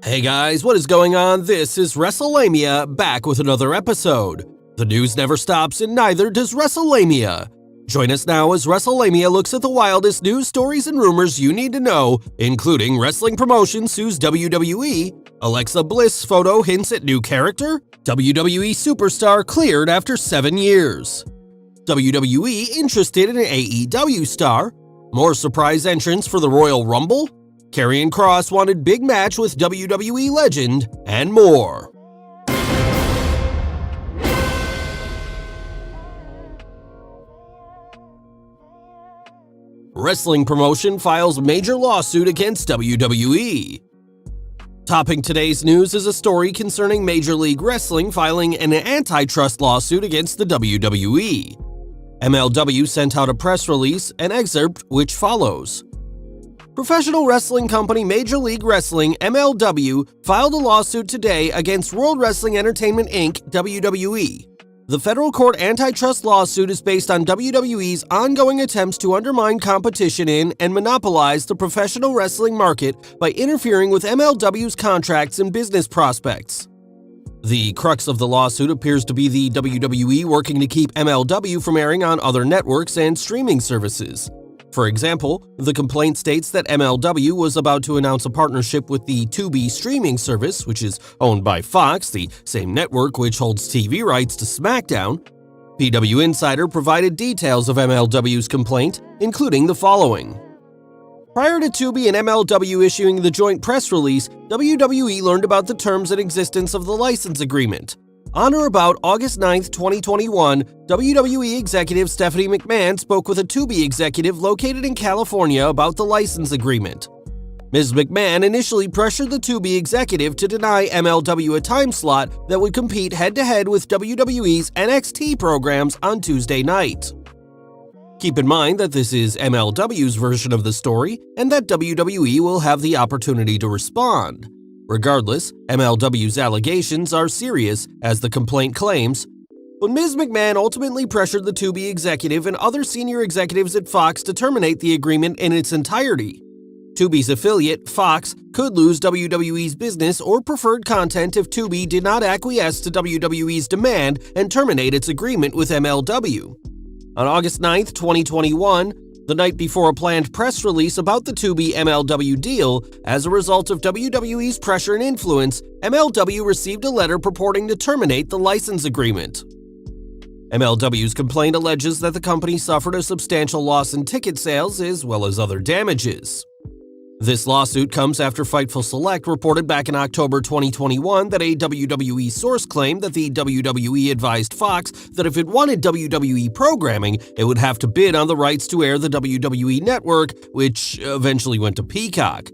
Hey guys, what is going on? This is Wrestlelamia, back with another episode. The news never stops and neither does Wrestlelamia. Join us now as Wrestlelamia looks at the wildest news, stories, and rumors you need to know, including wrestling promotion sues WWE, Alexa Bliss photo hints at new character, WWE superstar cleared after 7 years, WWE interested in an AEW star, more surprise entrants for the Royal Rumble, Karrion Kross wanted big match with WWE legend, and more. Wrestling promotion files major lawsuit against WWE. Topping today's news is a story concerning Major League Wrestling filing an antitrust lawsuit against the WWE. MLW sent out a press release, an excerpt which follows. Professional wrestling company Major League Wrestling, MLW, filed a lawsuit today against World Wrestling Entertainment Inc., WWE. The federal court antitrust lawsuit is based on WWE's ongoing attempts to undermine competition in and monopolize the professional wrestling market by interfering with MLW's contracts and business prospects. The crux of the lawsuit appears to be the WWE working to keep MLW from airing on other networks and streaming services. For example, the complaint states that MLW was about to announce a partnership with the Tubi streaming service, which is owned by Fox, the same network which holds TV rights to SmackDown. PW Insider provided details of MLW's complaint, including the following. Prior to Tubi and MLW issuing the joint press release, WWE learned about the terms and existence of the license agreement. On or about August 9, 2021, WWE executive Stephanie McMahon spoke with a Tubi executive located in California about the license agreement. Ms. McMahon initially pressured the Tubi executive to deny MLW a time slot that would compete head-to-head with WWE's NXT programs on Tuesday night. Keep in mind that this is MLW's version of the story and that WWE will have the opportunity to respond. Regardless, MLW's allegations are serious, as the complaint claims, but Ms. McMahon ultimately pressured the Tubi executive and other senior executives at Fox to terminate the agreement in its entirety. Tubi's affiliate, Fox, could lose WWE's business or preferred content if Tubi did not acquiesce to WWE's demand and terminate its agreement with MLW. On August 9, 2021, the night before a planned press release about the Tubi MLW deal, as a result of WWE's pressure and influence, MLW received a letter purporting to terminate the license agreement. MLW's complaint alleges that the company suffered a substantial loss in ticket sales as well as other damages. This lawsuit comes after Fightful Select reported back in October 2021 that a WWE source claimed that the WWE advised Fox that if it wanted WWE programming, it would have to bid on the rights to air the WWE network, which eventually went to Peacock.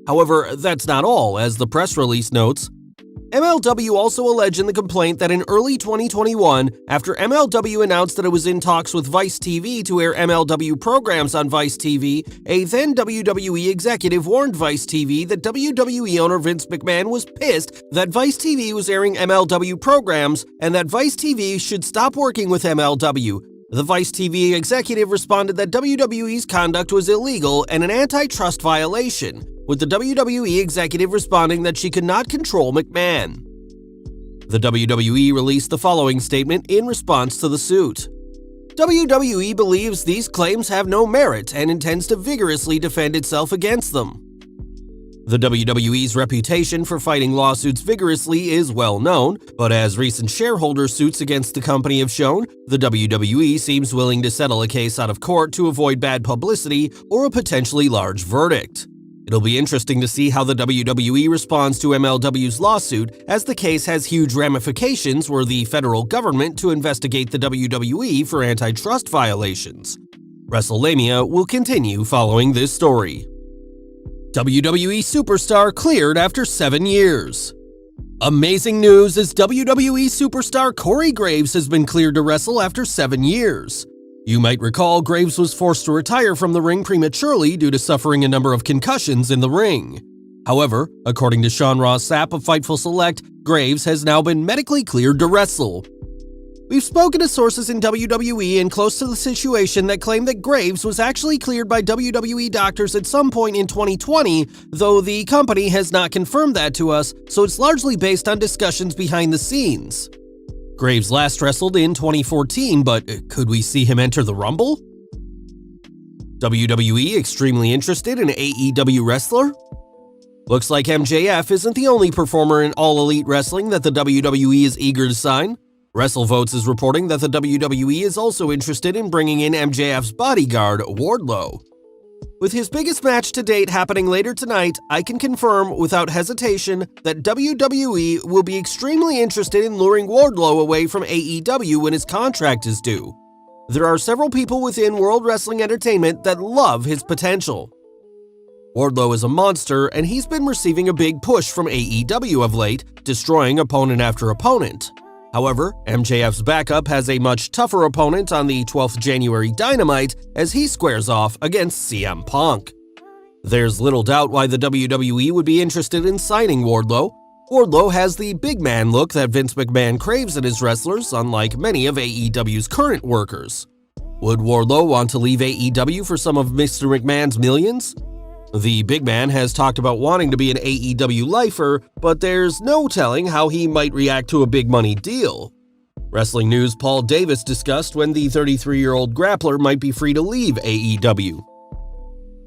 However, that's not all, as the press release notes. MLW also alleged in the complaint that in early 2021, after MLW announced that it was in talks with Vice TV to air MLW programs on Vice TV, a then WWE executive warned Vice TV that WWE owner Vince McMahon was pissed that Vice TV was airing MLW programs and that Vice TV should stop working with MLW. The Vice TV executive responded that WWE's conduct was illegal and an antitrust violation, with the WWE executive responding that she could not control McMahon. The WWE released the following statement in response to the suit. WWE believes these claims have no merit and intends to vigorously defend itself against them. The WWE's reputation for fighting lawsuits vigorously is well known, but as recent shareholder suits against the company have shown, the WWE seems willing to settle a case out of court to avoid bad publicity or a potentially large verdict. It'll be interesting to see how the WWE responds to MLW's lawsuit, as the case has huge ramifications were the federal government to investigate the WWE for antitrust violations. Wrestlelamia will continue following this story. WWE superstar cleared after 7 years. Amazing news as WWE superstar Corey Graves has been cleared to wrestle after 7 years. You might recall Graves was forced to retire from the ring prematurely due to suffering a number of concussions in the ring. However, according to Sean Ross Sapp of Fightful Select, Graves has now been medically cleared to wrestle. We've spoken to sources in WWE and close to the situation that claim that Graves was actually cleared by WWE doctors at some point in 2020, though the company has not confirmed that to us, so it's largely based on discussions behind the scenes. Graves last wrestled in 2014, but could we see him enter the Rumble? WWE extremely interested in an AEW wrestler? Looks like MJF isn't the only performer in All Elite Wrestling that the WWE is eager to sign. WrestleVotes is reporting that the WWE is also interested in bringing in MJF's bodyguard, Wardlow. With his biggest match to date happening later tonight, I can confirm without hesitation that WWE will be extremely interested in luring Wardlow away from AEW when his contract is due. There are several people within World Wrestling Entertainment that love his potential. Wardlow is a monster, and he's been receiving a big push from AEW of late, destroying opponent after opponent. However, MJF's backup has a much tougher opponent on the 12th January Dynamite as he squares off against CM Punk. There's little doubt why the WWE would be interested in signing Wardlow. Wardlow has the big man look that Vince McMahon craves in his wrestlers, unlike many of AEW's current workers. Would Wardlow want to leave AEW for some of Mr. McMahon's millions? The big man has talked about wanting to be an AEW lifer, but there's no telling how he might react to a big money deal. Wrestling News' Paul Davis discussed when the 33-year-old grappler might be free to leave AEW.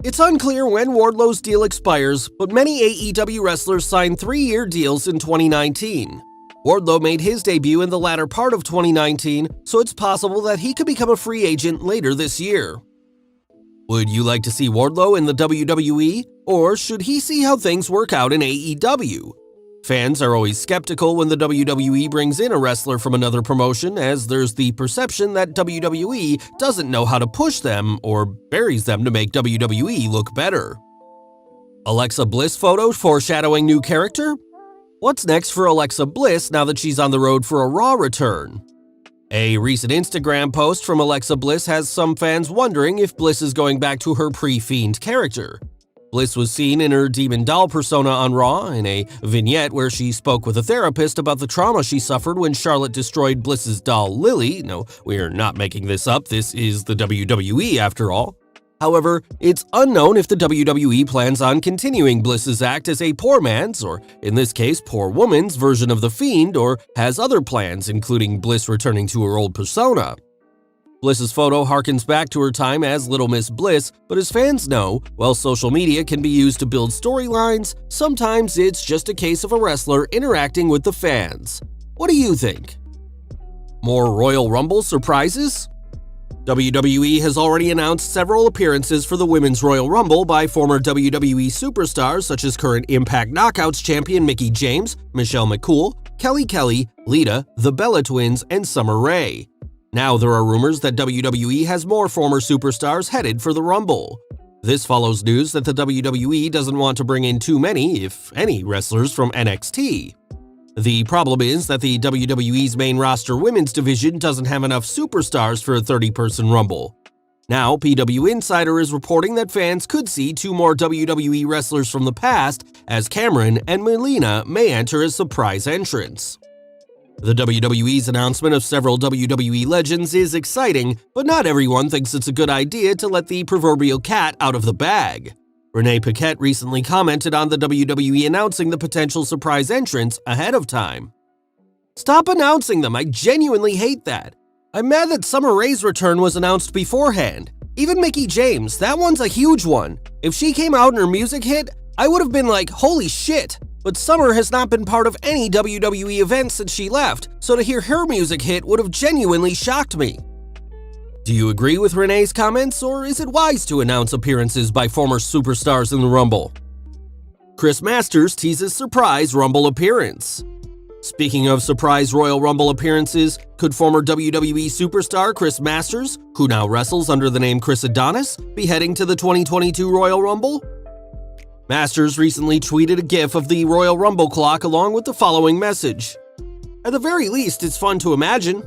It's unclear when Wardlow's deal expires, but many AEW wrestlers signed 3-year deals in 2019. Wardlow made his debut in the latter part of 2019, so it's possible that he could become a free agent later this year. Would you like to see Wardlow in the WWE, or should he see how things work out in AEW? Fans are always skeptical when the WWE brings in a wrestler from another promotion, as there's the perception that WWE doesn't know how to push them or buries them to make WWE look better. Alexa Bliss photo foreshadowing new character? What's next for Alexa Bliss now that she's on the road for a Raw return? A recent Instagram post from Alexa Bliss has some fans wondering if Bliss is going back to her pre-Fiend character. Bliss was seen in her Demon Doll persona on Raw in a vignette where she spoke with a therapist about the trauma she suffered when Charlotte destroyed Bliss's doll Lily. No, we're not making this up, this is the WWE after all. However, it's unknown if the WWE plans on continuing Bliss's act as a poor man's, or in this case, poor woman's version of the Fiend, or has other plans, including Bliss returning to her old persona. Bliss's photo harkens back to her time as Little Miss Bliss, but as fans know, while social media can be used to build storylines, sometimes it's just a case of a wrestler interacting with the fans. What do you think? More Royal Rumble surprises? WWE has already announced several appearances for the Women's Royal Rumble by former WWE superstars such as current Impact Knockouts champion Mickie James, Michelle McCool, Kelly, Lita, the Bella Twins, and Summer Rae. Now there are rumors that WWE has more former superstars headed for the Rumble. This follows news that the WWE doesn't want to bring in too many, if any, wrestlers from NXT. The problem is that the WWE's main roster women's division doesn't have enough superstars for a 30-person Rumble. Now, PW Insider is reporting that fans could see 2 more WWE wrestlers from the past, as Cameron and Melina may enter as surprise entrants. The WWE's announcement of several WWE legends is exciting, but not everyone thinks it's a good idea to let the proverbial cat out of the bag. Renee Paquette recently commented on the WWE announcing the potential surprise entrants ahead of time. Stop announcing them, I genuinely hate that. I'm mad that Summer Rae's return was announced beforehand. Even Mickie James, that one's a huge one. If she came out and her music hit, I would have been like, holy shit. But Summer has not been part of any WWE event since she left, so to hear her music hit would have genuinely shocked me. Do you agree with Renee's comments, or is it wise to announce appearances by former superstars in the Rumble? Chris Masters teases surprise Rumble appearance. Speaking of surprise Royal Rumble appearances, could former WWE superstar Chris Masters, who now wrestles under the name Chris Adonis, be heading to the 2022 Royal Rumble? Masters recently tweeted a GIF of the Royal Rumble clock along with the following message. At the very least, it's fun to imagine.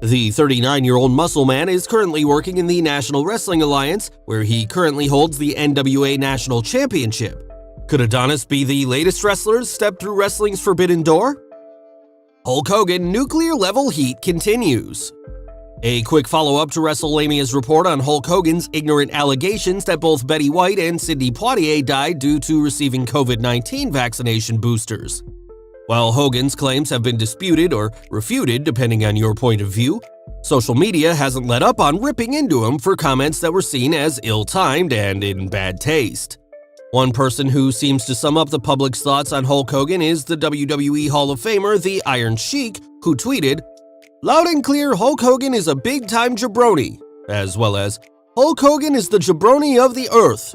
The 39-year-old muscle man is currently working in the National Wrestling Alliance, where he currently holds the NWA National Championship. Could Adonis be the latest wrestler to step through wrestling's forbidden door? Hulk Hogan nuclear-level heat continues. A quick follow-up to Wrestlemania's report on Hulk Hogan's ignorant allegations that both Betty White and Sidney Poitier died due to receiving COVID-19 vaccination boosters. While Hogan's claims have been disputed or refuted depending on your point of view, social media hasn't let up on ripping into him for comments that were seen as ill-timed and in bad taste. One person who seems to sum up the public's thoughts on Hulk Hogan is the WWE Hall of Famer, the Iron Sheik, who tweeted, "Loud and clear, Hulk Hogan is a big-time jabroni," as well as, "Hulk Hogan is the jabroni of the earth."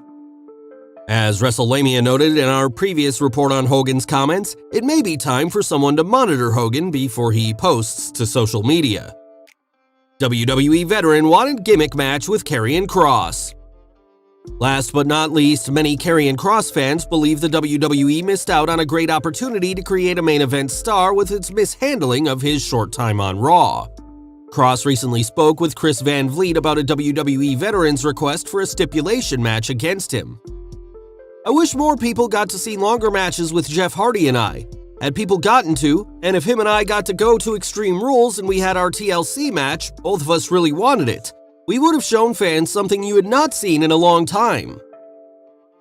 As Wrestlelamia noted in our previous report on Hogan's comments, it may be time for someone to monitor Hogan before he posts to social media. WWE veteran wanted gimmick match with Karrion Kross. Last but not least, many Karrion Kross fans believe the WWE missed out on a great opportunity to create a main event star with its mishandling of his short time on Raw. Kross recently spoke with Chris Van Vliet about a WWE veteran's request for a stipulation match against him. "I wish more people got to see longer matches with Jeff Hardy and I. Had people gotten to, and if him and I got to go to Extreme Rules and we had our TLC match, both of us really wanted it. We would have shown fans something you had not seen in a long time."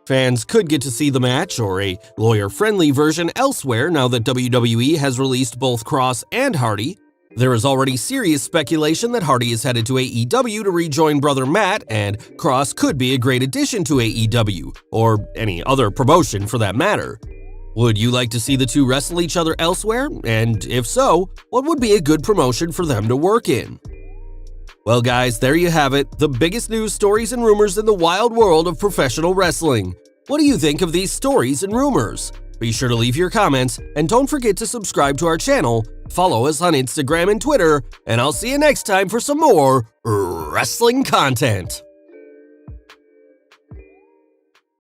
Fans could get to see the match, or a lawyer-friendly version, elsewhere now that WWE has released both Kross and Hardy. There is already serious speculation that Hardy is headed to AEW to rejoin brother Matt, and Kross could be a great addition to AEW, or any other promotion for that matter. Would you like to see the two wrestle each other elsewhere? And if so, what would be a good promotion for them to work in? Well guys, there you have it, the biggest news stories and rumors in the wild world of professional wrestling. What do you think of these stories and rumors? Be sure to leave your comments, and don't forget to subscribe to our channel, follow us on Instagram and Twitter, and I'll see you next time for some more wrestling content.